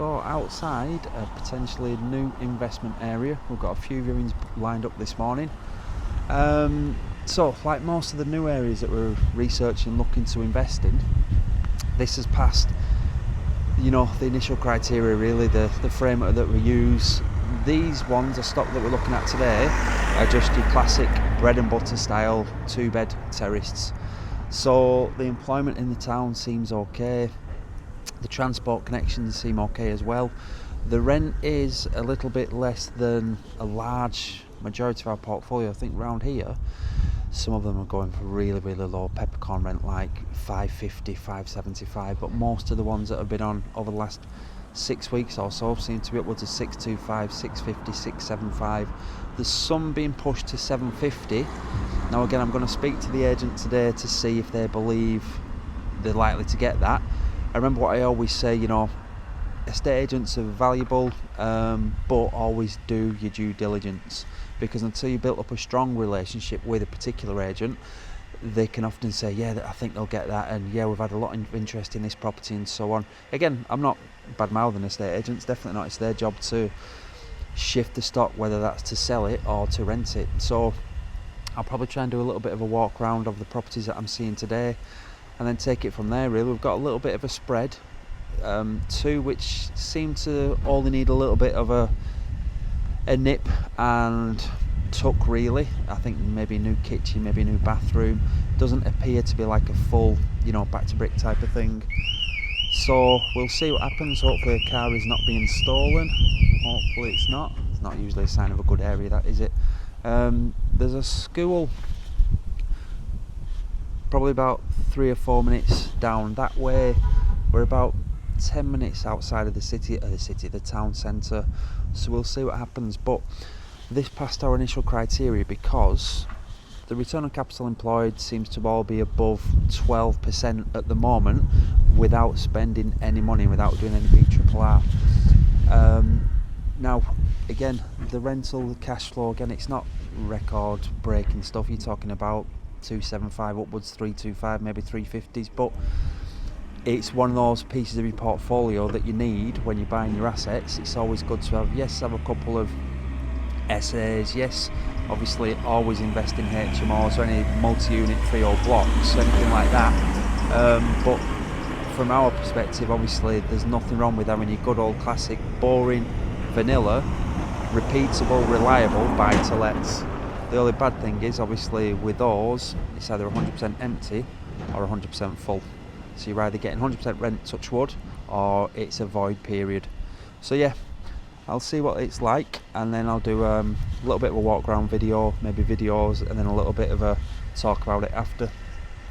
So outside a potentially new investment area, we've got a few viewings lined up this morning. So like most of the new areas that we're researching, looking to invest in, this has passed, the initial criteria really, the framework that we use. These ones, the stock that we're looking at today, are just your classic bread and butter style 2-bed terraced. So the employment in the town seems okay. The transport connections seem okay as well. The rent is a little bit less than a large majority of our portfolio. I think around here, some of them are going for really, really low peppercorn rent, like $5.50, $5.75, but most of the ones that have been on over the last 6 weeks or so seem to be upwards of $6.25, $6.50, $6.75. There's some being pushed to $7.50. Now again, I'm going to speak to the agent today to see if they believe they're likely to get that. I remember what I always say, estate agents are valuable, but always do your due diligence, because until you build up a strong relationship with a particular agent, they can often say, yeah, I think they'll get that, and yeah, we've had a lot of interest in this property and so on. Again, I'm not bad-mouthing estate agents, definitely not. It's their job to shift the stock, whether that's to sell it or to rent it. So I'll probably try and do a little bit of a walk around of the properties that I'm seeing today, and then take it from there really. We've got a little bit of a spread, two which seem to only need a little bit of a nip and tuck really. I think maybe a new kitchen, maybe a new bathroom. Doesn't appear to be like a full, back to brick type of thing. So we'll see what happens. Hopefully a car is not being stolen. Hopefully it's not. It's not usually a sign of a good area, that is it. There's a school probably about 3 or 4 minutes down that way. We're about 10 minutes outside of the town centre, so we'll see what happens. But this passed our initial criteria because the return on capital employed seems to all be above 12% at the moment, without spending any money, without doing any big triple R. Now again, the rental, the cash flow, again, it's not record breaking stuff. You're talking about 275 upwards, 325, maybe 350s, but it's one of those pieces of your portfolio that you need when you're buying your assets. It's always good to have a couple of SAs, yes, obviously always invest in HMOs or any multi-unit freehold blocks, anything like that, but from our perspective, obviously there's nothing wrong with having your good old classic boring vanilla repeatable, reliable buy-to-lets. The only bad thing is, obviously, with those, it's either 100% empty or 100% full. So you're either getting 100% rent, touch wood, or it's a void period. So yeah, I'll see what it's like, and then I'll do a little bit of a walk around video, maybe videos, and then a little bit of a talk about it after.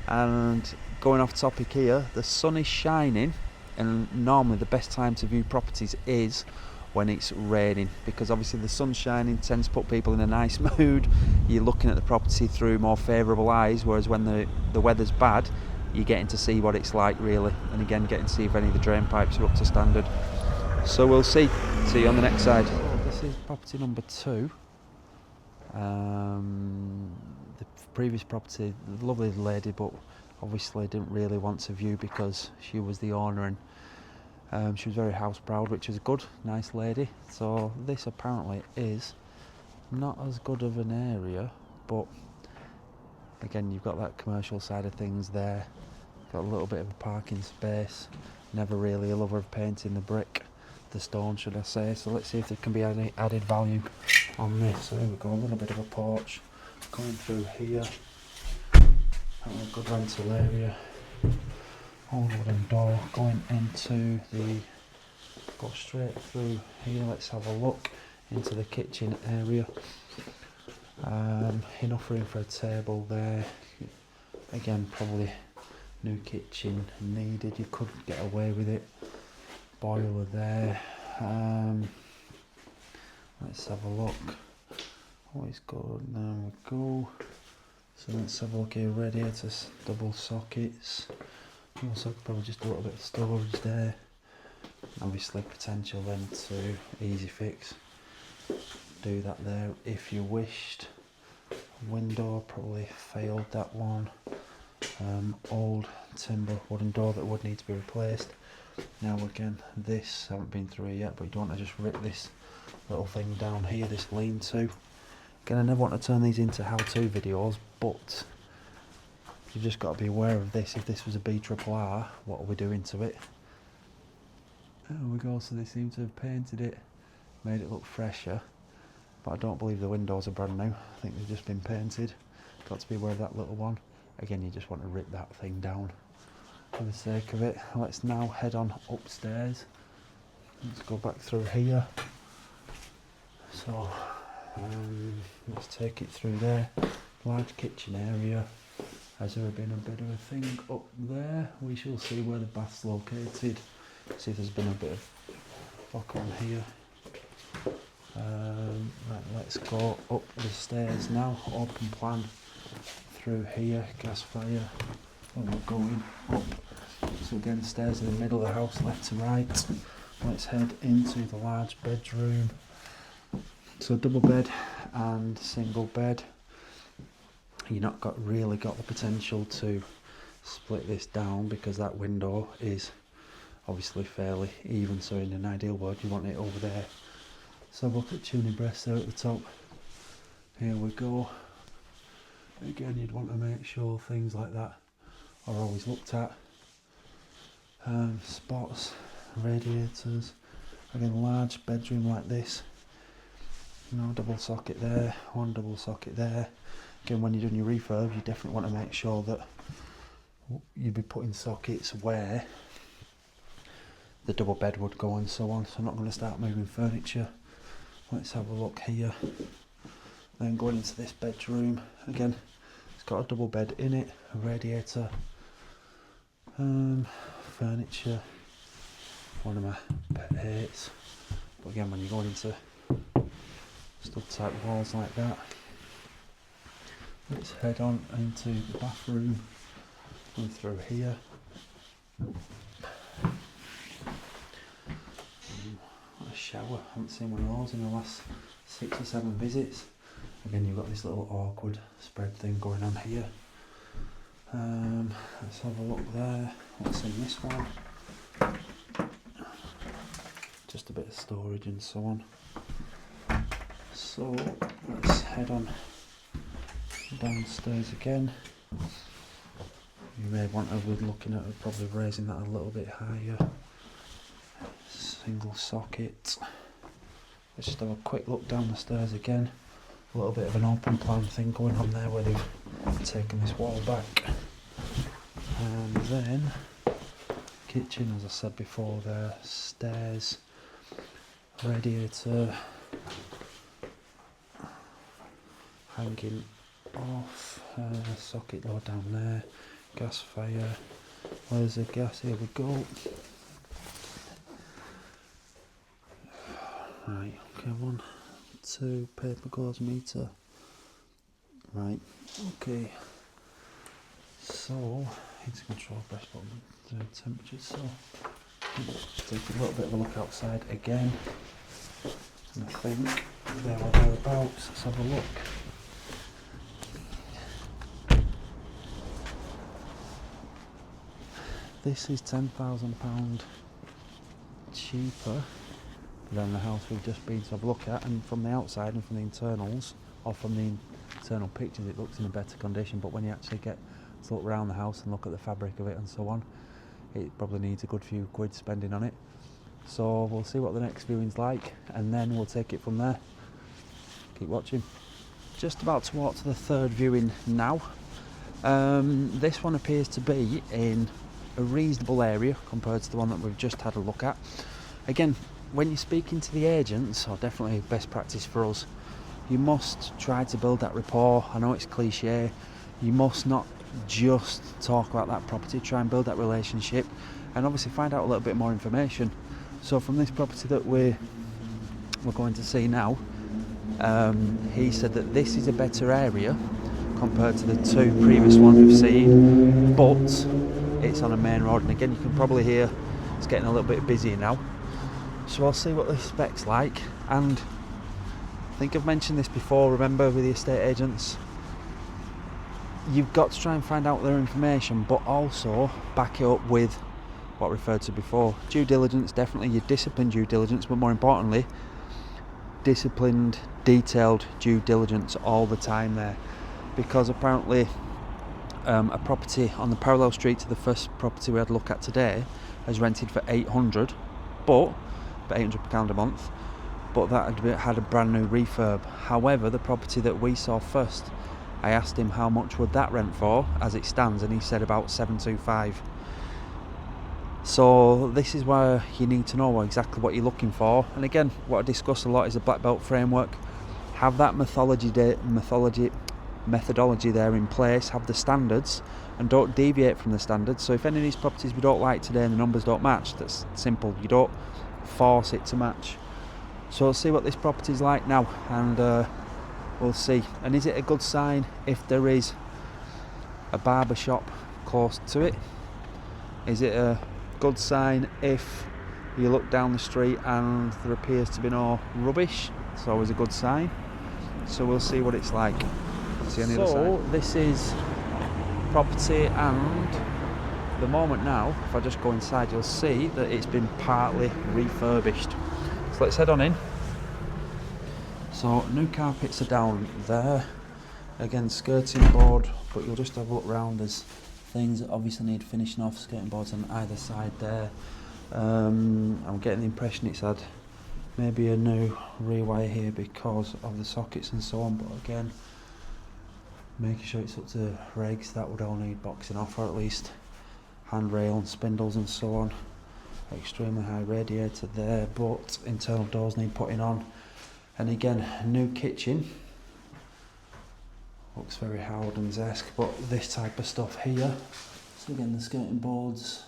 And going off topic here, the sun is shining, and normally the best time to view properties is when it's raining, because obviously the sun shining tends to put people in a nice mood. You're looking at the property through more favourable eyes, whereas when the weather's bad, you're getting to see what it's like really, and again getting to see if any of the drain pipes are up to standard. So we'll see you on the next side. This is property number 2. The previous property, lovely lady, but obviously didn't really want to view because she was the owner, and she was very house proud, which is good, nice lady. So this apparently is not as good of an area, but again, you've got that commercial side of things there. Got a little bit of a parking space. Never really a lover of painting the stone, should I say. So let's see if there can be any added value on this. So here we go, a little bit of a porch going through here. A good rental area. Old wooden door going into go straight through here. Let's have a look into the kitchen area. Enough room for a table there. Again, probably new kitchen needed. You could get away with it. Boiler there. Let's have a look. Always good. There we go. So let's have a look here. Radiators, double sockets. Also probably just a little bit of storage there. Obviously potential then to easy fix. Do that there if you wished. Window probably failed that one. Old timber wooden door that would need to be replaced. Now again, this, I haven't been through it yet, but you don't want to just rip this little thing down here, this lean-to. Again, I never want to turn these into how-to videos, but you've just got to be aware of this. If this was a BRRR, what are we doing to it? There we go, so they seem to have painted it, made it look fresher, but I don't believe the windows are brand new. I think they've just been painted. Got to be aware of that little one. Again, you just want to rip that thing down for the sake of it. Let's now head on upstairs. Let's go back through here. So let's take it through there. Large kitchen area. Has there been a bit of a thing up there? We shall see where the bath's located. See if there's been a bit of fuck on here. Right, let's go up the stairs now. Open plan through here. Gas fire. And we're going up. So again, stairs in the middle of the house, left to right. Let's head into the large bedroom. So double bed and single bed. You're not really got the potential to split this down because that window is obviously fairly even, so in an ideal world you want it over there. So look at tuning breast there at the top. Here we go. Again, you'd want to make sure things like that are always looked at. Spots, radiators. Again, large bedroom like this. No double socket there, one double socket there. Again, when you're doing your refurb, you definitely want to make sure that you'd be putting sockets where the double bed would go and so on. So I'm not going to start moving furniture. Let's have a look here. Then going into this bedroom. Again, it's got a double bed in it, a radiator, furniture, one of my pet hates. But again, when you're going into stud type walls like that, let's head on into the bathroom, going through here. What a shower, I haven't seen one of those in the last 6 or 7 visits. Again, you've got this little awkward spread thing going on here. Let's have a look there. What's in this one? Just a bit of storage and so on. So let's head on downstairs again. You may want to be looking at probably raising that a little bit higher. Single socket. Let's just have a quick look down the stairs again. A little bit of an open plan thing going on there where they've taken this wall back. And then kitchen, as I said before, there, stairs, radiator hanging off, socket door down there, gas fire. Where's the gas? Here we go. Right, okay, 1, 2, paper gauze meter. Right, okay. So, heating control press button, temperature. So, take a little bit of a look outside again. And I think there or thereabouts. Let's have a look. This is £10,000 cheaper than the house we've just been to have a look at, and from the outside and from the internals, or from the internal pictures, it looks in a better condition, but when you actually get to look around the house and look at the fabric of it and so on, it probably needs a good few quid spending on it. So we'll see what the next viewing's like, and then we'll take it from there. Keep watching. Just about to walk to the third viewing now. This one appears to be in a reasonable area compared to the one that we've just had a look at. Again, when you're speaking to the agents, or definitely best practice for us, you must try to build that rapport. I know it's cliche, you must not just talk about that property, try and build that relationship and obviously find out a little bit more information. So from this property that we're going to see now, he said that this is a better area compared to the 2 previous ones we've seen, but it's on a main road, and again you can probably hear it's getting a little bit busier now. So I'll see what the spec's like, and I think I've mentioned this before, remember, with the estate agents, you've got to try and find out their information, but also back it up with what I referred to before. Due diligence, definitely your disciplined due diligence, but more importantly, disciplined, detailed due diligence all the time there, because apparently a property on the parallel street to the first property we had a look at today has rented for 800, but for 800 per calendar month, but that had a brand new refurb. However, the property that we saw first, I asked him how much would that rent for as it stands, and he said about 725. So this is where you need to know exactly what you're looking for. And again, what I discuss a lot is a black belt framework. Have that methodology there in place, have the standards, and don't deviate from the standards. So if any of these properties we don't like today and the numbers don't match, that's simple. You don't force it to match. So we'll see what this property is like now, and we'll see. And is it a good sign if there is a barber shop close to it? Is it a good sign if you look down the street and there appears to be no rubbish? It's always a good sign. So we'll see what it's like. See on the other side. This is property, and the moment now, if I just go inside, you'll see that it's been partly refurbished. So let's head on in. So new carpets are down there. Again, skirting board, but you'll just have a look round. There's things that obviously need finishing off. Skirting boards on either side there. I'm getting the impression it's had maybe a new rewire here because of the sockets and so on, but again, making sure it's up to regs. That would all need boxing off, or at least handrail and spindles and so on. Extremely high radiator there, but internal doors need putting on. And again, new kitchen. Looks very Howdens-esque, but this type of stuff here. So again, the skirting boards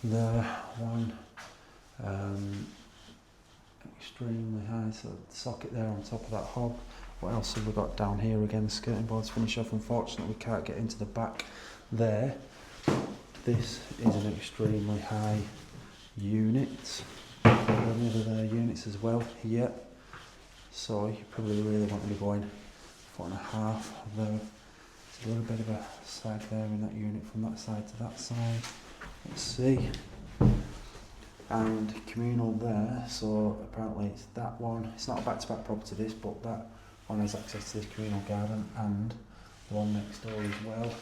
there, one extremely high, so the socket there on top of that hob. What else have we got down here? Again, skirting boards finish off. Unfortunately, we can't get into the back there. This is an extremely high unit. Any other units as well here. So you probably really want to be going 4.5 there. There's a little bit of a sag there in that unit from that side to that side. Let's see. And communal there, so apparently it's that one. It's not a back-to-back property this, but that one has access to this communal garden, and the one next door as well.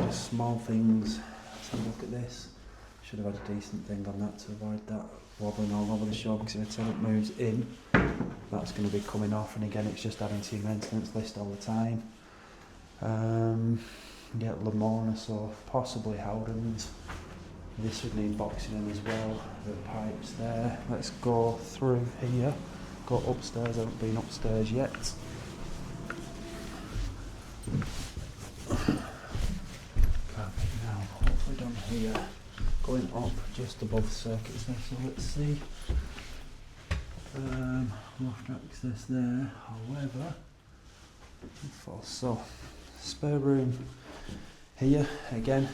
Just small things. Let's have a look at this. Should have had a decent thing on that to avoid that wobbling all over the show, because if a tenant moves in, that's going to be coming off, and again it's just adding to your maintenance list all the time. Get Lamona, so possibly Howdens. This would need boxing in as well. The pipes there. Let's go through here. Go upstairs. I haven't been upstairs yet. Carpet now. What have we done here? Going up just above the circuits there. So let's see. Loft access there. However, so spare room here again.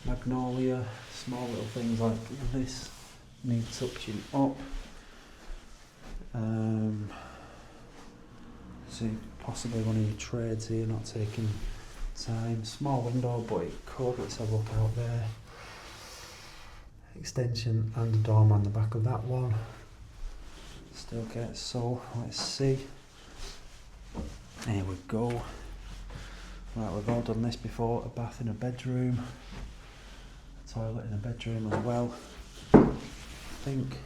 Magnolia, small little things like this need touching up. See, possibly one of your trades here not taking time. Small window, but it could. Let's have a look out there. Extension and a dormer on the back of that one. Still okay, so let's see. Here we go. Right, we've all done this before. A bath in a bedroom. Toilet in a bedroom as well. I think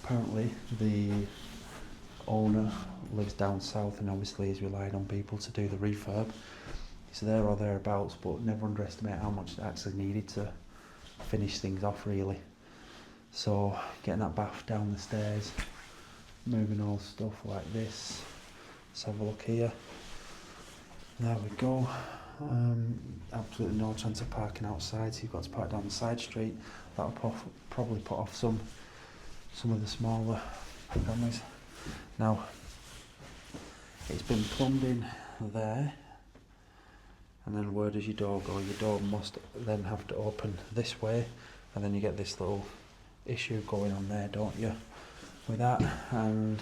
apparently the owner lives down south and obviously is relying on people to do the refurb. It's there or thereabouts, but never underestimate how much it actually needed to finish things off really. So getting that bath down the stairs, moving all stuff like this. Let's have a look here. There we go. Absolutely no chance of parking outside, so you've got to park down the side street. That'll probably put off some of the smaller families. Now, it's been plumbed in there, and then where does your door go? Your door must then have to open this way, and then you get this little issue going on there, don't you, with that and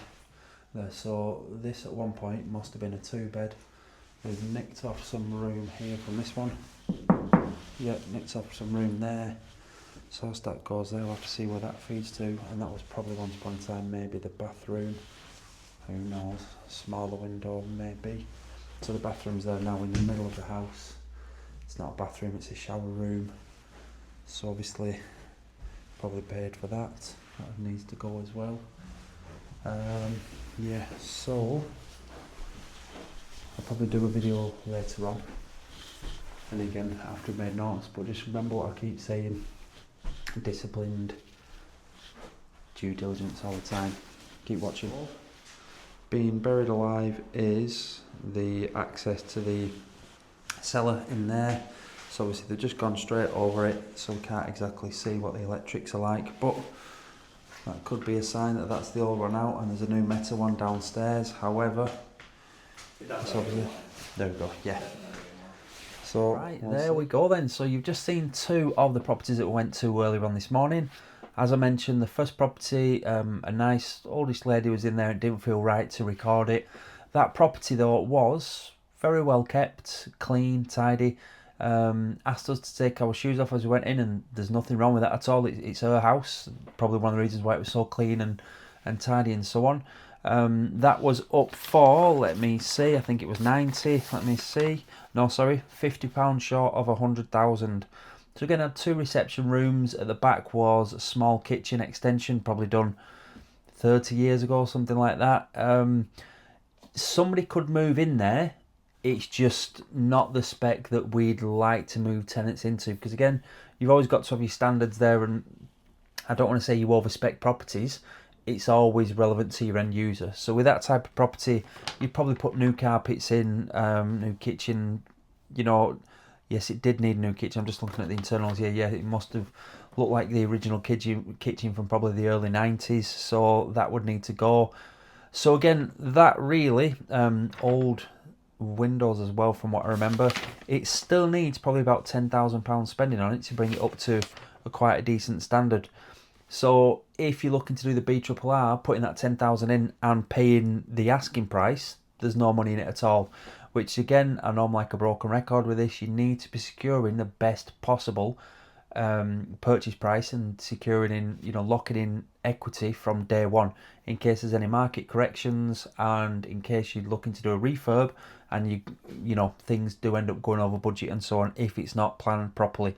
there. So this at one point must have been a 2-bed. We've nicked off some room here from this one. yeah, nicked off some room there. So as that goes there, we'll have to see where that feeds to. And that was probably once upon a time maybe the bathroom. Who knows? Smaller window maybe. So the bathroom's there now in the middle of the house. It's not a bathroom, it's a shower room. So obviously probably paid for that. That needs to go as well. Yeah, so I'll probably do a video later on. And again, after I've made notes, but just remember what I keep saying. Disciplined, due diligence all the time. Keep watching. Being buried alive is the access to the cellar in there. So obviously they've just gone straight over it, so we can't exactly see what the electrics are like, but that could be a sign that that's the old one out and there's a new metal one downstairs. However, it's obviously, there we go, yeah. So right, there we go then. So you've just seen two of the properties that we went to earlier on this morning. As I mentioned, the first property, a nice oldish lady was in there and didn't feel right to record it. That property though was very well kept, clean, tidy. Asked us to take our shoes off as we went in, and there's nothing wrong with that at all. It's her house, probably one of the reasons why it was so clean and tidy and so on. That was up for, let me see, I think it was 90, let me see, no sorry, £50 short of 100,000. So again, I had two reception rooms. At the back was a small kitchen extension, probably done 30 years ago, something like that. Somebody could move in there. It's just not the spec that we'd like to move tenants into, because again, you've always got to have your standards there, and I don't want to say you over-spec properties. It's always relevant to your end user. So with that type of property, you'd probably put new carpets in, new kitchen, you know. Yes, it did need a new kitchen. I'm just looking at the internals here. Yeah, it must have looked like the original kitchen from probably the early 90s. So that would need to go. So again, that really, old windows as well from what I remember. It still needs probably about £10,000 spending on it to bring it up to quite a decent standard. So if you're looking to do the BRRR, putting that 10,000 in and paying the asking price, there's no money in it at all. Which again, I know I'm like a broken record with this. You need to be securing the best possible purchase price and securing in, you know, locking in equity from day one in case there's any market corrections and in case you're looking to do a refurb and you know things do end up going over budget and so on if it's not planned properly.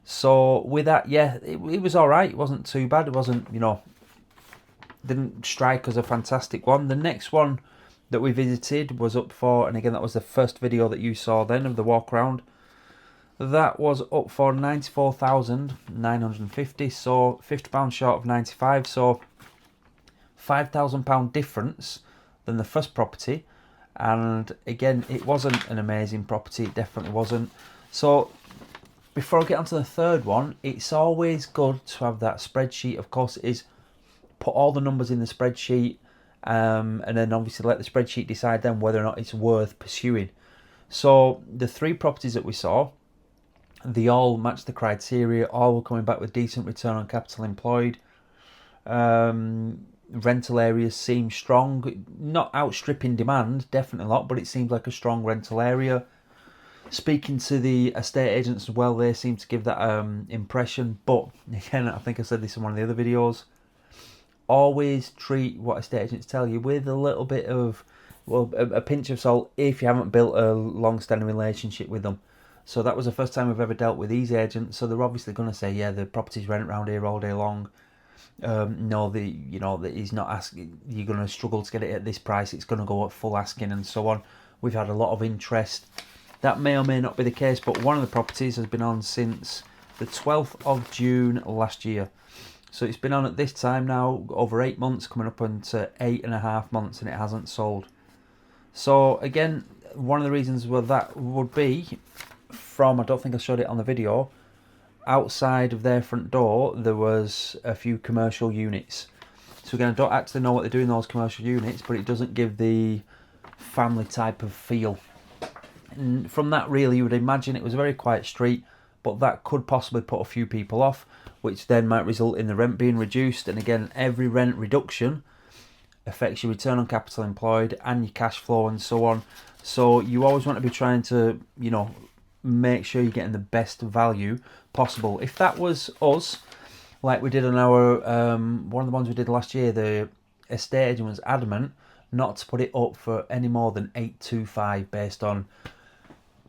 So with that, yeah, it was all right. It wasn't too bad. It wasn't, you know, didn't strike as a fantastic one. The next one that we visited was up for, and again that was the first video that you saw then of the walk around, that was up for 94,950, so £50 short of 95, so £5,000 difference than the first property. And again, it wasn't an amazing property, it definitely wasn't. So before I get onto the third one, it's always good to have that spreadsheet. Of course it is. Put all the numbers in the spreadsheet, and then obviously let the spreadsheet decide then whether or not it's worth pursuing. So the three properties that we saw, they all matched the criteria, all were coming back with decent return on capital employed. Rental areas seem strong, not outstripping demand, definitely not, but it seems like a strong rental area. Speaking to the estate agents as well, they seem to give that impression, but again, I think I said this in one of the other videos, always treat what estate agents tell you with a little bit of, well, a pinch of salt if you haven't built a long-standing relationship with them. So that was the first time we've ever dealt with these agents, so they're obviously going to say, yeah, the property's rent around here all day long. No, that he's not asking, you're going to struggle to get it at this price, it's going to go at full asking and so on. We've had a lot of interest. That may or may not be the case, but one of the properties has been on since the 12th of June last year. So it's been on at this time now over 8 months, coming up into 8.5 months, and it hasn't sold. So again, one of the reasons why that would be from, I don't think I showed it on the video, outside of their front door there was a few commercial units. So again, I don't actually know what they do in those commercial units, but it doesn't give the family type of feel. And from that, really, you would imagine it was a very quiet street, but that could possibly put a few people off, which then might result in the rent being reduced. And again, every rent reduction affects your return on capital employed and your cash flow and so on. So you always want to be trying to, you know, make sure you're getting the best value possible. If that was us, like we did on our one of the ones we did last year, the estate agent was adamant not to put it up for any more than 825 based on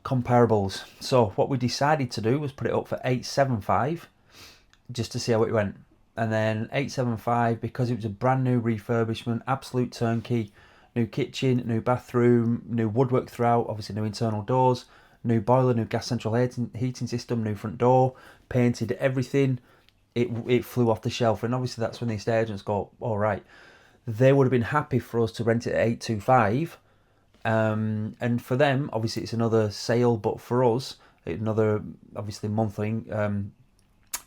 comparables. So what we decided to do was put it up for 875 just to see how it went. And then 875 because it was a brand new refurbishment, absolute turnkey, new kitchen, new bathroom, new woodwork throughout, obviously new internal doors, new boiler, new gas central heating system, new front door, painted everything. It flew off the shelf, and obviously that's when the estate agents go, all right. They would have been happy for us to rent it at 825, and for them, obviously it's another sale, but for us, another obviously monthly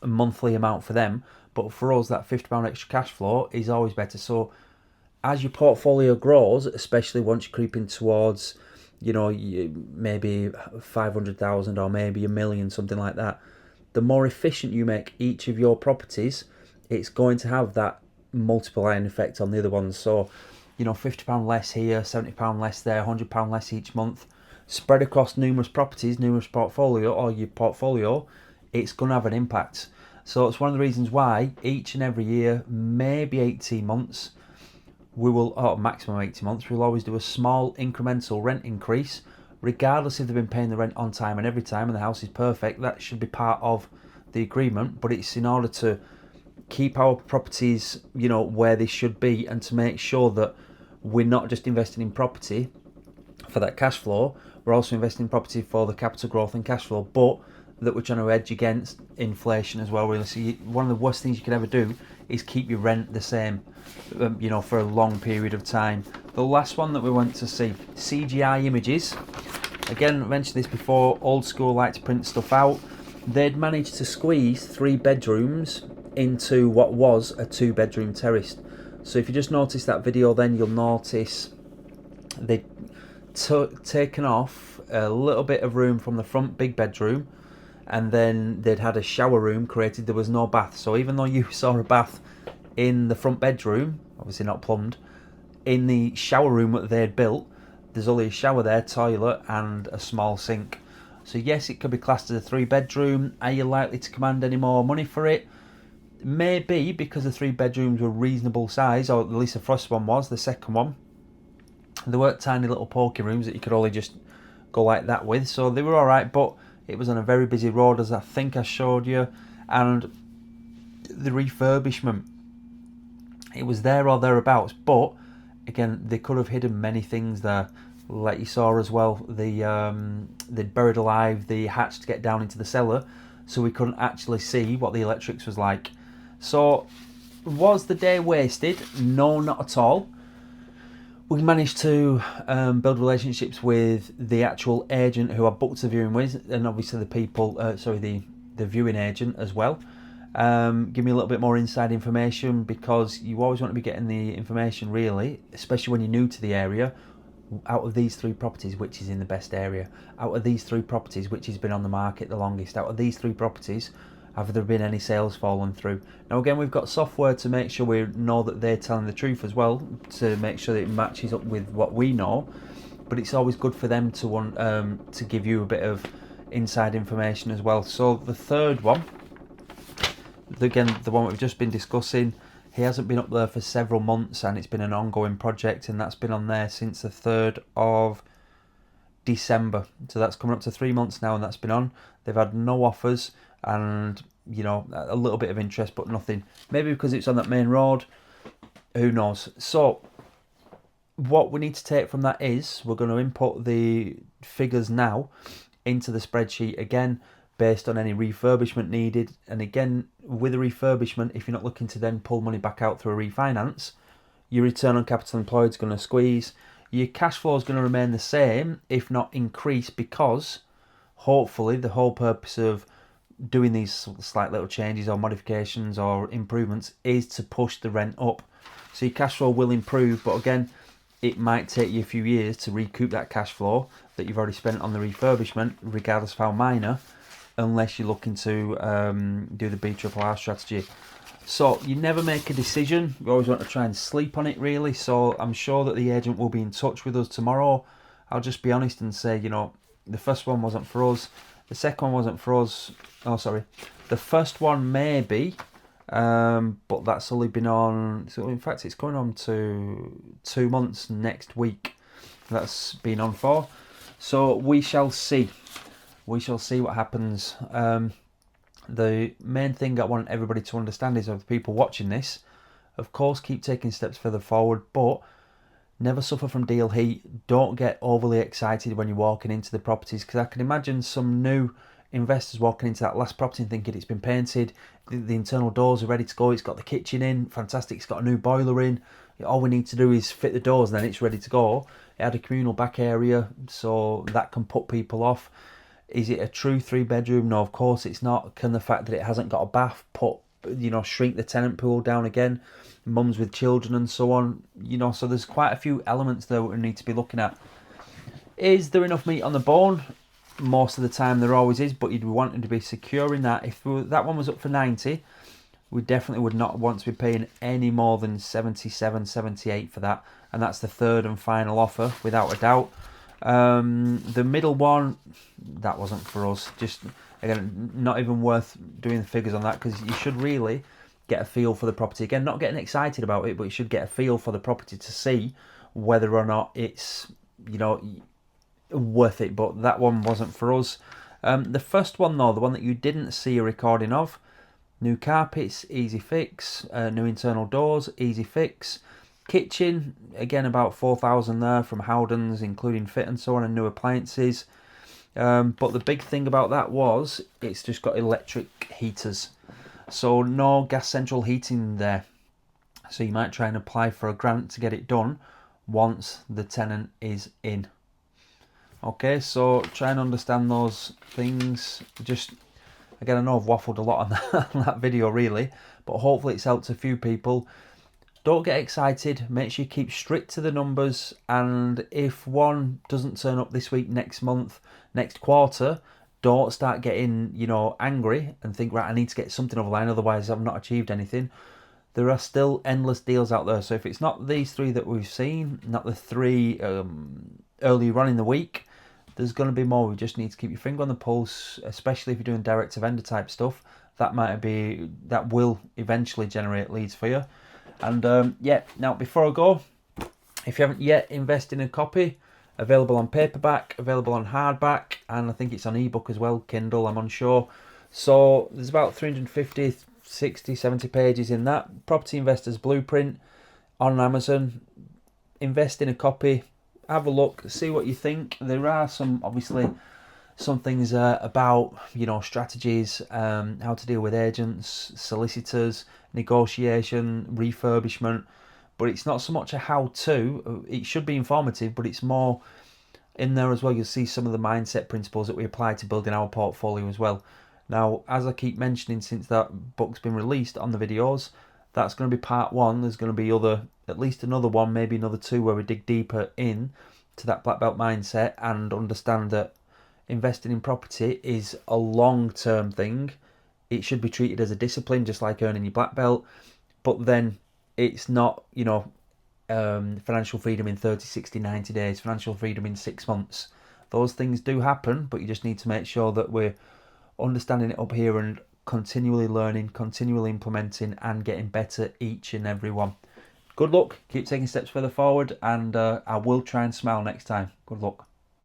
amount for them. But for us, that £50 extra cash flow is always better. So as your portfolio grows, especially once you're creeping towards, maybe 500,000 or maybe $1 million, something like that, the more efficient you make each of your properties, it's going to have that multiplying effect on the other ones. So, £50 less here, £70 less there, £100 less each month, spread across numerous properties, numerous portfolio, or your portfolio, it's going to have an impact. So it's one of the reasons why each and every year, maybe 18 months, we will, or maximum 18 months, we'll always do a small incremental rent increase, regardless if they've been paying the rent on time and every time and the house is perfect. That should be part of the agreement, but it's in order to keep our properties, where they should be, and to make sure that we're not just investing in property for that cash flow, we're also investing in property for the capital growth and cash flow, but that we're trying to edge against inflation as well, really. So one of the worst things you can ever do is keep your rent the same, for a long period of time. The last one that we went to see, CGI Images. Again, I mentioned this before, old school, like to print stuff out. They'd managed to squeeze 3 bedrooms into what was a 2-bedroom terrace. So if you just notice that video, then you'll notice they'd taken off a little bit of room from the front big bedroom, and then they'd had a shower room created. There was no bath. So even though you saw a bath in the front bedroom, obviously not plumbed, in the shower room that they'd built, there's only a shower there, toilet, and a small sink. So yes, it could be classed as a 3-bedroom. Are you likely to command any more money for it? Maybe, because the 3 bedrooms were reasonable size, or at least the first one was. The second one, there weren't tiny little pokey rooms that you could only just go like that with, so they were alright, but it was on a very busy road, as I think I showed you. And the refurbishment, it was there or thereabouts, but again, they could have hidden many things there, like you saw as well. They'd buried alive the hatch to get down into the cellar, so we couldn't actually see what the electrics was like. So was the day wasted? No, not at all. We managed to build relationships with the actual agent who I booked the viewing with, and obviously the people, the viewing agent as well. Give me a little bit more inside information, because you always want to be getting the information, really, especially when you're new to the area. Out of these 3 properties, which is in the best area? Out of these 3 properties, which has been on the market the longest? Out of these 3 properties, have there been any sales fallen through? Now again, we've got software to make sure we know that they're telling the truth as well, to make sure that it matches up with what we know. But it's always good for them to want to give you a bit of inside information as well. So the third one, again, the one we've just been discussing, he hasn't been up there for several months, and it's been an ongoing project, and that's been on there since the 3rd of December. So that's coming up to 3 months now, and that's been on. They've had no offers, and a little bit of interest, but nothing. Maybe because it's on that main road, who knows. So what we need to take from that is we're going to input the figures now into the spreadsheet again, based on any refurbishment needed. And again, with a refurbishment, if you're not looking to then pull money back out through a refinance, your return on capital employed is going to squeeze. Your cash flow is going to remain the same, if not increase, because hopefully the whole purpose of doing these slight little changes or modifications or improvements is to push the rent up. So your cash flow will improve, but again, it might take you a few years to recoup that cash flow that you've already spent on the refurbishment, regardless of how minor, unless you're looking to do the BRRR strategy. So you never make a decision. You always want to try and sleep on it, really. So I'm sure that the agent will be in touch with us tomorrow. I'll just be honest and say, the first one wasn't for us. The second one wasn't for us. Oh, sorry. The first one maybe, but that's only been on. So in fact, it's going on to 2 months next week. That's been on for. So we shall see. We shall see what happens. The main thing I want everybody to understand is, of the people watching this, of course, keep taking steps further forward, but never suffer from deal heat. Don't get overly excited when you're walking into the properties, because I can imagine some new investors walking into that last property and thinking it's been painted, the internal doors are ready to go, it's got the kitchen in, fantastic, it's got a new boiler in, all we need to do is fit the doors and then it's ready to go. It had a communal back area, so that can put people off. Is it a true 3-bedroom? No, of course it's not. Can the fact that it hasn't got a bath shrink the tenant pool down again? Mums with children and so on, so there's quite a few elements there we need to be looking at. Is there enough meat on the bone? Most of the time there always is, but you'd be wanting to be securing that. If that one was up for 90, we definitely would not want to be paying any more than 77, 78 for that, and that's the third and final offer without a doubt. The middle one, that wasn't for us. Just, again, not even worth doing the figures on that, because you should really get a feel for the property. Again, not getting excited about it, but you should get a feel for the property to see whether or not it's, worth it. But that one wasn't for us. The first one though, the one that you didn't see a recording of, new carpets, easy fix, new internal doors, easy fix. Kitchen, again, about 4,000 there from Howdens, including fit and so on, and new appliances. But the big thing about that was it's just got electric heaters, so no gas central heating there. So you might try and apply for a grant to get it done once the tenant is in. Okay, so try and understand those things. Just, again, I know I've waffled a lot on that video really, but hopefully it's helped a few people. Don't get excited, make sure you keep strict to the numbers, and if one doesn't turn up this week, next month, next quarter, don't start getting, angry and think, right, I need to get something over the line, otherwise I've not achieved anything. There are still endless deals out there, so if it's not these 3 that we've seen, not the 3 earlier on in the week, there's going to be more. We just need to keep your finger on the pulse, especially if you're doing direct to vendor type stuff. That will eventually generate leads for you. And now before I go, if you haven't yet invested in a copy, available on paperback, available on hardback, and I think it's on ebook as well, Kindle, I'm unsure. So there's about 350, 60, 70 pages in that. Property Investor's Blueprint on Amazon. Invest in a copy, have a look, see what you think. There are some things about, strategies, how to deal with agents, solicitors, negotiation, refurbishment, but it's not so much a how-to. It should be informative, but it's more in there as well. You'll see some of the mindset principles that we apply to building our portfolio as well. Now, as I keep mentioning since that book's been released on the videos, that's going to be part 1. There's going to be at least another one, maybe another 2, where we dig deeper in to that black belt mindset and understand that investing in property is a long-term thing. It should be treated as a discipline, just like earning your black belt. But then it's not, financial freedom in 30, 60, 90 days, financial freedom in 6 months. Those things do happen, but you just need to make sure that we're understanding it up here and continually learning, continually implementing, and getting better each and every one. Good luck, keep taking steps further forward, and I will try and smile next time. Good luck.